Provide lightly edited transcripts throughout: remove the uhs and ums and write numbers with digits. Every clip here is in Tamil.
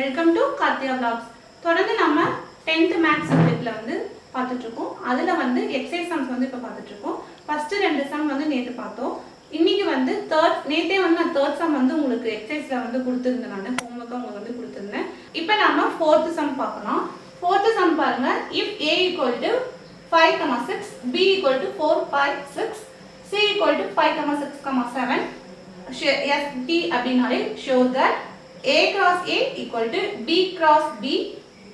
Welcome to கார்த்தியா vlogs. தொடர்ந்து நம்ம 10th மேத்ஸ் சப்ஜெக்ட்ல வந்து பார்த்துட்டு இருக்கோம். அதுல வந்து எக்ஸசைஸ் சம்ஸ் வந்து இப்ப பார்த்துட்டு இருக்கோம். ஃபர்ஸ்ட் ரெண்டு சம் வந்து நேத்து பார்த்தோம். இன்னைக்கு வந்து நேத்தே வந்து நான் தேர்ட் சம் வந்து உங்களுக்கு எக்ஸசைஸ்ல வந்து கொடுத்திருந்தேன். நான் ஹோம்வொர்க்கா உங்களுக்கு வந்து கொடுத்திருந்தேன். இப்போ நாம ஃபோர்த் சம் பார்க்கலாம். ஃபோர்த் சம் பாருங்க. if a = 5, 6, b = 4, 5, 6, c = 5, 6, 7, ST அப்படினாலே show that a cross a equal to b cross b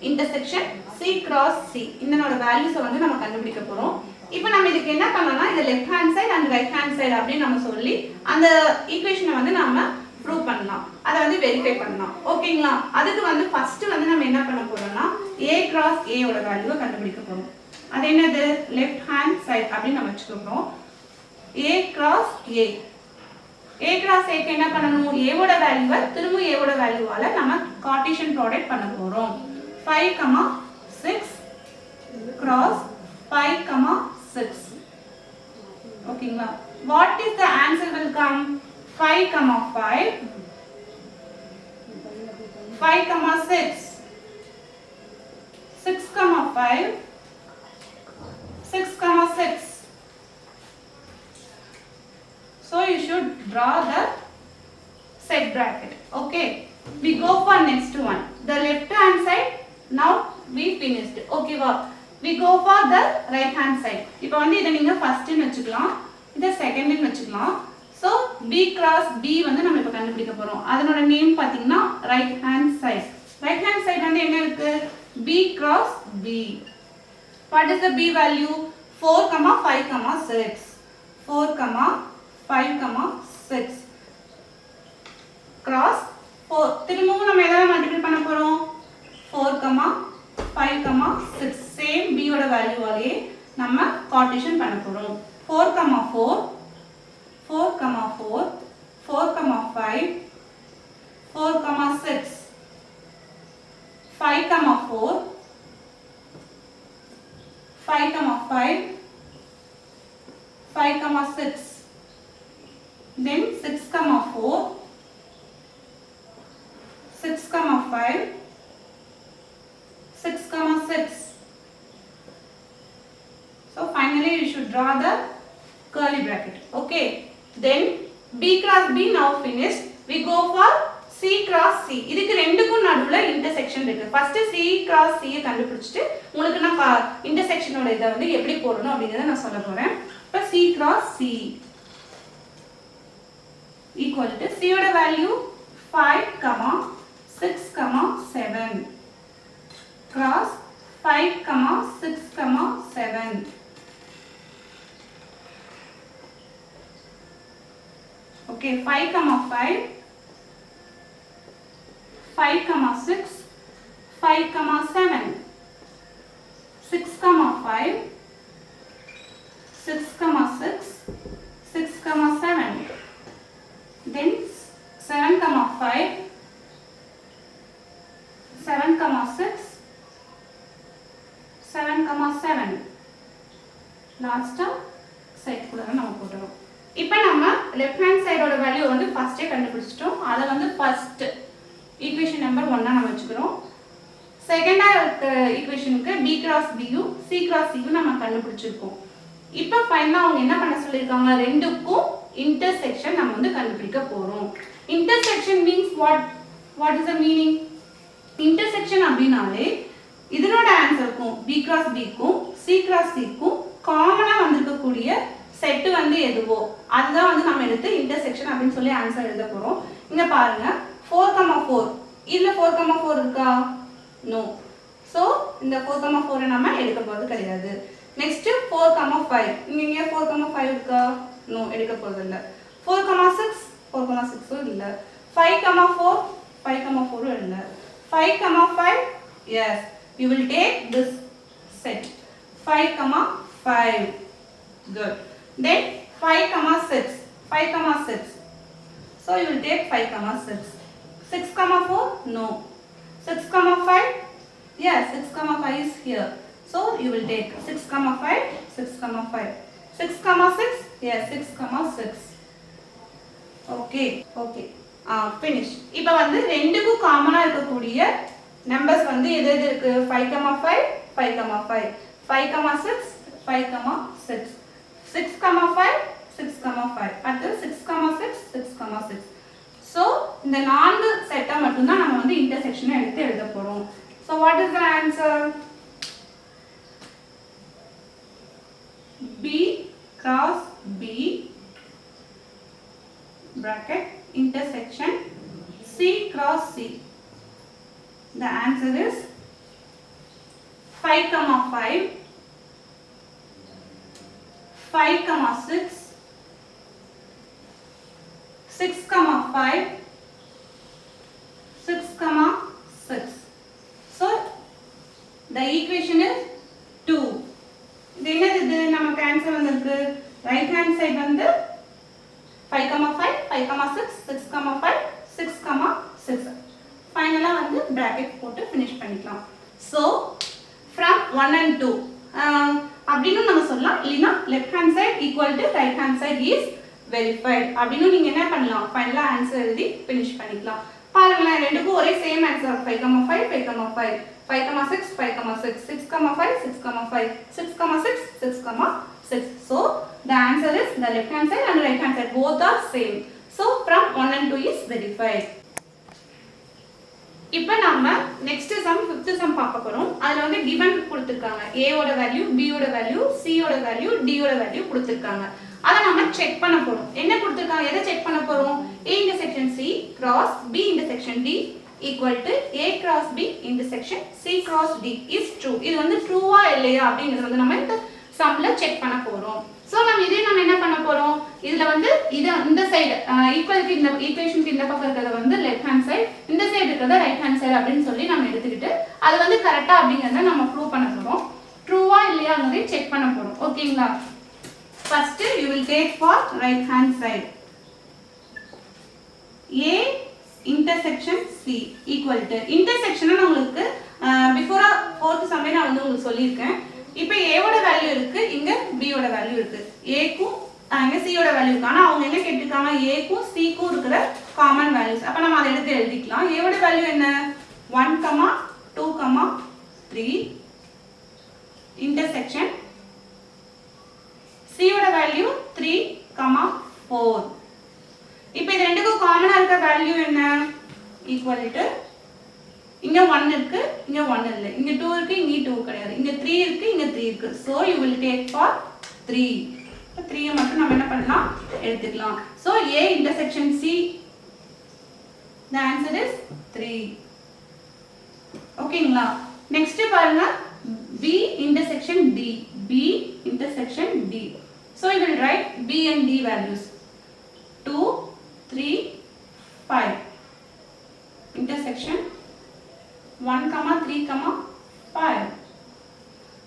intersection c cross c. இதனோட வேல்யூஸை வந்து நம்ம கண்டுபிடிக்க போறோம். இப்போ நம்ம இதுக்கு என்ன பண்ணலாம்னா இந்த left hand side and right hand side அப்படி நம்ம சொல்லி அந்த ஈக்குவேஷனை வந்து நாம ப்ரூவ் பண்ணலாம். அதை வந்து வெரிஃபை பண்ணலாம். ஓகேங்களா? அதுக்கு வந்து ஃபர்ஸ்ட் வந்து நம்ம என்ன பண்ண போறோம்னா a cross a ஓட வேல்யூவை கண்டுபிடிக்க போறோம். அது என்னது? லெஃப்ட் ஹேண்ட் சைடு அப்படி நம்ம வச்சுக்கிறோம். a cross a cross a க்கு என்ன பண்ணணும்? a ஓட வேல்யூவை திரும்ப a ஓட வேல்யூவால நம்ம கார்ட்டீசியன் ப்ராடக்ட் பண்ண போறோம். 5, 6 cross 5, 6. ஓகேங்களா? What is the answer will come? 5, 5, 5, 6, 6, 5, 6, 6. So you should draw the set bracket. Okay. We go for next one. The left hand side. Now we finished. Okay வா? We go for the right hand side. இப்போ வந்து இத நீங்க first ன்னு வெச்சுக்கலாம். இத second ன்னு வெச்சுக்கலாம். So b cross b வந்து நம்ம இப்ப கண்டுபிடிக்க போறோம். அதனோட நேம் பாத்தீங்கன்னா right hand side. Right hand side வந்து என்ன இருக்கு? b cross b. What is the b value? 4, 5, 6. 4, 5, 6 cross 4. திரும்பவும் நம்ம எதை மல்டிப்ளை பண்ண போறோம்? 4, 5, 6 சேம் b ஓட வேல்யூவாலே நம்ம கார்ட்டீசியன் பண்ண போறோம். 4, 4, 4, 4, 4, 5, 4, 6, 5, 4, 5, 5, 5, 6. Then 6, 4, 6, 5, 6, 6. So finally you should draw the curly bracket. Okay. Then b cross b now finished. We go for c cross c. இதுக்கு ரெண்டுக்கும் நடுவுல இன்டர்செக்ஷன் இருக்கு. ஃபர்ஸ்ட் c cross c கண்டுபிடிச்சிட்டு உங்களுக்கு நான் இன்டர்செக்ஷனோட இத வந்து எப்படி போடணும் அப்படிங்கறத நான் சொல்ல போறேன். இப்ப c cross c equal to c ஓட வேல்யூ 5, 6, 7 cross 5, 6, 7. Okay, 5, 5, 5, 6, 5, 7, 6, 5, 6, 6, 6, 7. Then 7, 5, 7, 6, 7, 7. லாஸ்டா சைடு கூட நம்ம போடுறோம். இப்போ நம்ம லெஃப்ட் ஹேண்ட் சைடோட வேல்யூ வந்து ஃபர்ஸ்டே கண்டுபிடிச்சிட்டோம். அத வந்து ஃபர்ஸ்ட் ஈக்குவேஷன் நம்பர் 1 நம்ம வெச்சுக்கிறோம். செகண்டா இருக்க ஈக்குவேஷனுக்கு b cross b யும் c cross c யும் நம்ம கண்டுபிடிச்சிருக்கோம். இப்போ ஃபைனலா அவங்க என்ன பண்ண சொல்லிருக்காங்க? ரெண்டுக்கும் intersection நம்ம வந்து கண்டுபிடிக்க போறோம். Intersection means what is the meaning? Intersection அப்படினாலே இதனோட ஆன்சருக்கும் b cross b க்கும் c cross c க்கும் காமனா வந்திருக்க கூடிய செட் வந்து எதுவோ அதுதான் வந்து நம்ம எடுத்து intersection அப்படினு சொல்லி ஆன்சர் எழுத போறோம். இங்க பாருங்க 4, 4. இதுல 4, 4 இருக்கா? நோ. சோ இந்த 4, 4 நம்ம எடுக்க போறது கிடையாது. நெக்ஸ்ட் 4, 5. இங்க 4, 5 இருக்கா? நோ, எடுக்க போறது இல்ல. 4, 6, 4, 6 இல்ல. 5, 4, 5, 4 இல்ல. 5, 5, yes, you will take this set. 5, 5. Good. Then 5, 6. 5, 6. So you will take 5, 6. 6, 4? No. 6, 5? Yes, 6, 5 is here. So you will take 6, 5, 6, 5. 6, 6? Yes, 6, 6. Okay. Finish. இப்போ வந்து ரெண்டுக்கும் காமனாக இருக்கக்கூடிய நம்பர்ஸ் வந்து எது எது இருக்கு? 5,5 5,5 5,6 5,6 6,5 6,5 அடுத்து 6,6 6,6. ஸோ இந்த 4 செட்டை மட்டும்தான் நம்ம வந்து இன்டர்செக்ஷனை எடுத்து எழுத போகிறோம். So what is the answer? B cross B bracket intersection C cross C. The answer is 5,5 5,6 6,5 6,6. So the equation is 2. இது என்னது? நமக்கு ஆன்சர் வந்திருக்கு. ரைட் ஹேண்ட் சைடு வந்து 5,5 5,6 6,5 6,6. ஃபைனலா வந்து பிராக்கெட் போட்டு ஃபினிஷ் பண்ணிக்கலாம். ஸோ ஃப்ரம் 1 and 2 அப்படின்னு நம்ம சொல்லலாம். இல்லைன்னா left hand side equal to right hand side is verified அப்படின்னு நீங்க என்ன பண்ணலாம்? ஃபைனலா ஆன்சர் எழுதி ஃபினிஷ் பண்ணிக்கலாம். பாருங்களேன், ரெண்டுக்கும் ஒரே same answer 5,5 5,5 5,6 5,6 6,5 6,5 6,6 6,6. So the answer is the left hand side and right hand side both are same. So from 1 and 2 is verified. இப்போ நாம நெக்ஸ்ட் சம் 5th சம் பார்க்க போறோம். அதுல வந்து given கொடுத்திருக்காங்க. A ஓட வேல்யூ, B ஓட வேல்யூ, C ஓட வேல்யூ, D ஓட வேல்யூ கொடுத்திருக்காங்க. அத நாம செக் பண்ண போறோம். என்ன கொடுத்திருக்காங்க? எதை செக் பண்ண போறோம்? A intersection C cross B intersection D equal to A cross B intersection C cross D is true. இது வந்து ட்ரூவா இல்லையா அப்படிங்கறது வந்து நம்ம இந்த சம்ல செக் பண்ண போறோம். சோ நம்ம என்ன பண்ண போறோம்? இதுல வந்து இந்த சைடு ஈக்குவலுக்கு இந்த ஈக்குவேஷனுக்கு இந்த பக்கம் இருக்கிறது வந்து லெஃப்ட் ஹேண்ட் சைடு, இந்த சைடு இருக்கிறது ரைட் ஹேண்ட் சைடு அப்படினு சொல்லி நம்ம எடுத்துக்கிட்டு அது வந்து கரெக்ட்டா அப்படிங்கறத நம்ம ப்ரூவ் பண்ண போறோம். ட்ரூவா இல்லையாங்கறதை செக் பண்ண போறோம். ஓகேங்களா? First you will take for right hand side. A intersection C equal to intersection நான் உங்களுக்கு before 4th சம்மே நான் வந்து உங்களுக்கு சொல்லியிருக்கேன். இப்போ A ஓட வேல்யூ இருக்கு, இங்க B ஓட வேல்யூ இருக்கு. A க்கும் இங்க C ஓட வேல்யூ இருக்கு. ஆனா அவங்க என்ன கேட்டிருக்காங்க? A க்கும் C க்கும் இருக்கிற காமன் வேல்யூஸ். அப்ப நம்ம அதை எடுத்து எழுதிக்கலாம். A ஓட வேல்யூ என்ன? 1, 2, 3 intersection C ஓட வேல்யூ 3, 4. இப்போ இது ரெண்டுக்கும் காமனா இருக்க வேல்யூ என்ன? ஈக்குவல் டு இங்க 1 இருக்கு, இங்க 1 இல்ல. இங்க 2 இருக்கு, இங்க 2 கிடையாது. இங்க 3 இருக்கு, இங்க 3 இருக்கு. So you will take for 3. 3 மட்டும் நம்ம என்ன பண்ணலாம்? எடுத்துக்கலாம். So A intersection C, the answer is 3. ஓகேங்களா? நெக்ஸ்ட் பாருங்க, B intersection D. B intersection D. So you will write B and D values. 2, 3, 5. Intersection 1, 3, 5.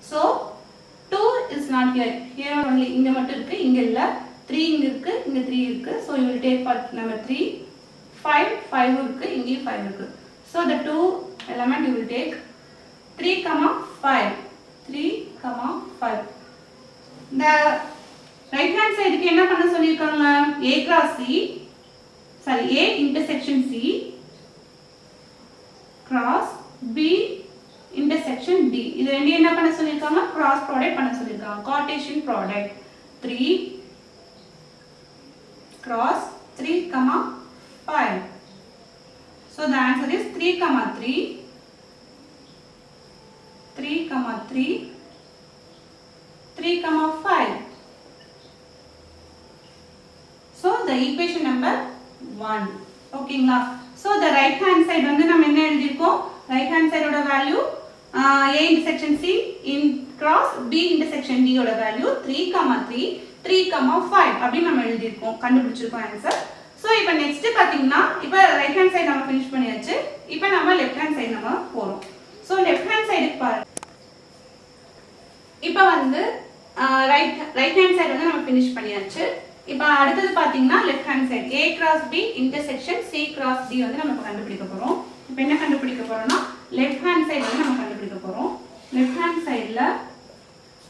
So 2 is not here. Here only இங்க மட்டும் இருக்கு, இங்க இல்ல. 3 இங்க இருக்கு, இங்க 3 இருக்கு. So you will take part number 3. 5 இருக்கு, இங்க 5 இருக்கு. So the two element you will take 3, 5. 3, 5. The right hand side க்கு என்ன பண்ண சொல்லிருக்காங்க? A cross C, sorry, A intersection C cross B intersection D. இது ரெண்டு என்ன பண்ண சொல்லிருக்காங்க? cross product பண்ண சொல்லிருக்காங்க. Cartesian product 3 cross 3, 5. So the answer is 3, 3 3, 3, 5. So the equation number 1. ஓகேங்களா? So the right hand side வந்து நம்ம என்ன எழுதிருக்கோம்? right hand side ஓட value A intersection C in cross B intersection D ஓட வேல்யூ 3, 3, 5 அப்படி நம்ம எழுதிருக்கோம், கண்டுபிடிச்சிருக்கோம் ஆன்சர். So இப்போ நெக்ஸ்ட் பாத்தீங்கன்னா இப்போ ரைட் ஹேண்ட் சைடு நம்ம finish பண்ணியாச்சு. இப்போ நம்ம லெஃப்ட் ஹேண்ட் சைடு நம்ம போறோம். So லெஃப்ட் ஹேண்ட் சைடுக்கு பாருங்க. இப்போ வந்து ரைட் ஹேண்ட் சைடு வந்து நம்ம finish பண்ணியாச்சு. இப்போ அடுத்து பாத்தீங்கன்னா left hand side A cross B intersection C cross D வந்து நம்ம கண்டுபிடிக்க போறோம். இப்போ என்ன கண்டுபிடிக்க போறோம்னா லெஃப்ட் ஹேண்ட் சைடு வந்து நம்ம கண்டுபிடிக்க போறோம். லெஃப்ட் ஹேண்ட் சைடுல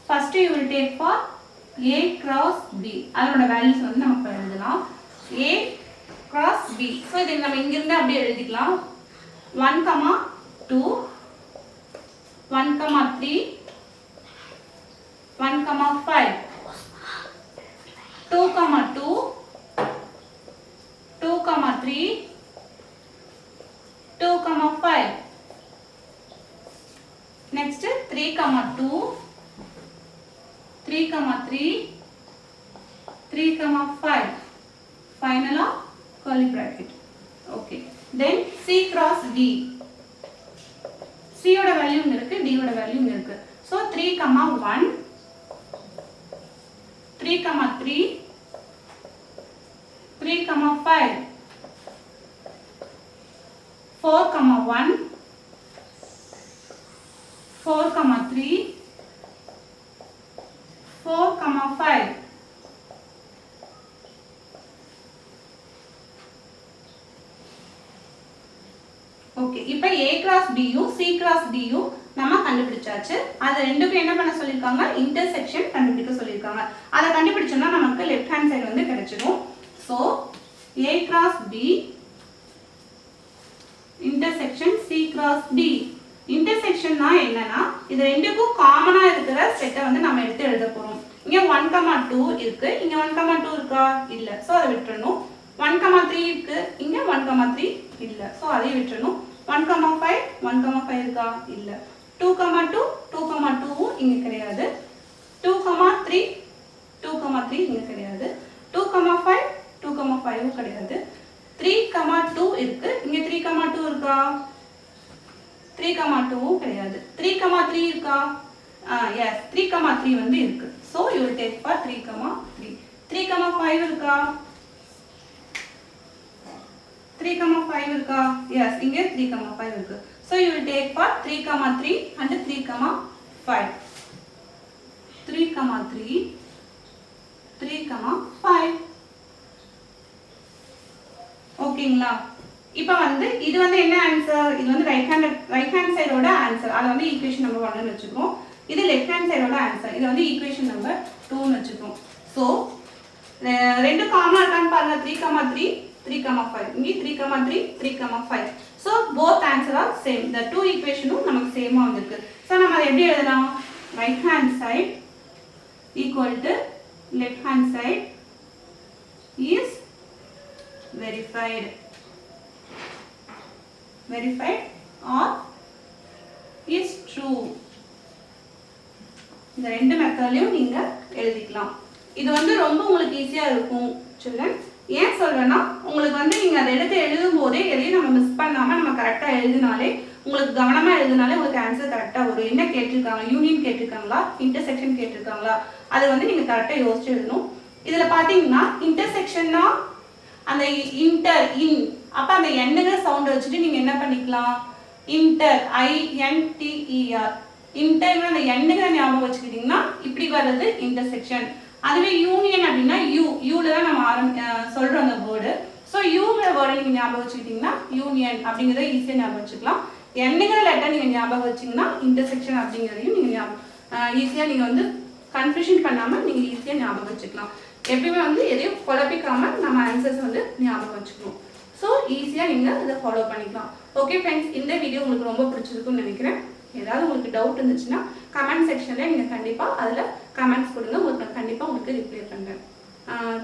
first you will take for A cross B. அதோட வேல்யூஸ் வந்து நம்ம எழுதலாம். A cross B. So இதை நம்ம இங்கிருந்து அப்படியே எழுதிக்கலாம். 1, 2, 1, 3, 1, 5, 2, 2, 2, 3, 2, 5. Next 3, 2, 3, 3, 3, 5. Final curly bracket. Okay. Then C cross D. C oda value inga irukku, D oda value inga irukku. So 3, 1, 3, 3, 3, 5, 4, 1, 4, 3, 4, 5. Okay இப்போ A cross B யும் C cross D யும் நம்ம கண்டுபிடிச்சாச்சு. அது ரெண்டுக்கும் என்ன பண்ண சொல்லிருக்காங்க? இன்டர்செக்ஷன் கண்டுபிடிக்க சொல்லிருக்காங்க. அத கண்டுபிடிச்சோம்னா நமக்கு லெஃப்ட் ஹேண்ட் சைடு வந்து கிடைச்சிடும். So A cross B intersection C cross D. இன்டர்செக்ஷன்னா என்னன்னா இது ரெண்டுக்கும் காமனா இருக்கிற செட்டை வந்து நம்ம எடுத்து எழுத போறோம். இங்க 1, 2 இருக்கு. இங்க 1, 2 இருக்கா? இல்ல. சோ அதை விட்டுறணும். 1, 3 இருக்கு. இங்க 1, 3 இல்ல. சோ அதை விட்டுறணும். 1, 5, 1, 5 இருக்கா? இல்ல. 2, 2, 2, 2 இங்க கிடையாது. 2, 3, 2, 3 இங்க கிடையாது. 2, 5, 2, 5 கிடையாது. 3, 2 இருக்கு. இங்க 3, 2 இருக்கா? 3, 2 கிடையாது. 3, 3 இருக்கா? yes, 3, 3 வந்து இருக்கு. So you will take for 3, 3. 3, 5 இருக்கா? 3, 5 இருக்கா? yes, இங்க 3, 5 இருக்கு. So you will take for 3, 3 and 3, 5. 3, 3, 3, 5. ஓகேங்களா? இப்போ வந்து இது வந்து என்ன ஆன்சர்? இது வந்து ரைட் ஹேண்ட் சைடோட ஆன்சர். அத வந்து ஈக்குவேஷன் நம்பர் 1 னு வெச்சுக்கிறோம். இது லெஃப்ட் ஹேண்ட் சைடோட ஆன்சர். இது வந்து ஈக்குவேஷன் நம்பர் 2 னு வெச்சுக்கிறோம். சோ ரெண்டு காமனா இருக்கான்னு பாருங்க. 3, 3, 3, 5. இங்க 3, 3, 3, 5. So both answer are same. The two equations நமக்கு சேமா வந்திருக்கு. சோ நம்ம அதை எப்படி எழுதலாம்? Right hand side equal to left hand side is verified. Verified or is true. இந்த ரெண்டு மெத்தட்லயும் நீங்க எழுதிக்கலாம். இது வந்து ரொம்ப உங்களுக்கு ஈஸியா இருக்கும் children. ஏன் சொல்றேன்னா உங்களுக்கு வந்து நீங்க அதை எடுத்து எழுதும் போதே எதையும் நம்ம மிஸ் பண்ணாம நம்ம கரெக்டா எழுதினாலே உங்களுக்கு கவனமா எழுதினாலே உங்களுக்கு ஆன்சர் கரெக்டா வரும். என்ன கேட்டிருக்காங்க? யூனியன் கேட்டிருக்காங்களா? இன்டர்செக்ஷன் கேட்டிருக்காங்களா? அதை வந்து நீங்க கரெக்டா யோசிச்சு எழுதணும். இதுல பாத்தீங்கன்னா இன்டர்செக்ஷன்னா அந்த இன் அப்ப அந்த எண்ணுங்கிற சவுண்ட் வச்சுட்டு நீங்க என்ன பண்ணிக்கலாம்? இன்டர் INTER இன்டர்ங்கிற அந்த எண்ணுங்கிற ஞாபகம் வச்சுக்கிட்டீங்கன்னா இப்படி வர்றது இன்டர்செக்ஷன். அதுவே யூனியன் அப்படின்னா யூல தான் நம்ம சொல்றோம் அந்த வேர்டு. ஸோ யூங்கிற வேர்டை நீங்க ஞாபகம் வச்சுக்கிட்டீங்கன்னா யூனியன் அப்படிங்கிறத ஈஸியாக ஞாபகம் வச்சுக்கலாம். எண்ணுங்கிற லெட்டர் நீங்க ஞாபகம் வச்சீங்கன்னா இன்டர்செக்ஷன் அப்படிங்கிறதையும் நீங்க ஈஸியாக நீங்க வந்து கன்ஃபியூஷன் பண்ணாம நீங்க ஈஸியாக ஞாபகம் வச்சுக்கலாம். எப்பயுமே வந்து எதையும் குழப்பிக்காம நம்ம ஆன்சர்ஸ் வந்து ஞாபகம் வச்சுக்கணும். ஸோ ஈஸியாக நீங்கள் இதை ஃபாலோ பண்ணிக்கலாம். ஓகே ஃப்ரெண்ட்ஸ், இந்த வீடியோ உங்களுக்கு ரொம்ப பிடிச்சிருக்குன்னு நினைக்கிறேன். ஏதாவது உங்களுக்கு டவுட் இருந்துச்சுன்னா கமெண்ட் செக்ஷனில் நீங்கள் கண்டிப்பாக அதில் கமெண்ட்ஸ் கொடுங்க. உங்களுக்கு கண்டிப்பாக உங்களுக்கு ரிப்ளை பண்ணுறேன்.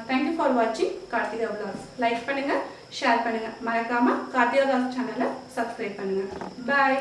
தேங்க்யூ ஃபார் வாட்சிங் கார்த்திகா விலாக்ஸ். லைக் பண்ணுங்கள், ஷேர் பண்ணுங்கள். மறக்காமல் கார்த்திகா விலாக்ஸ் சேனலை சப்ஸ்கிரைப் பண்ணுங்கள். பாய்.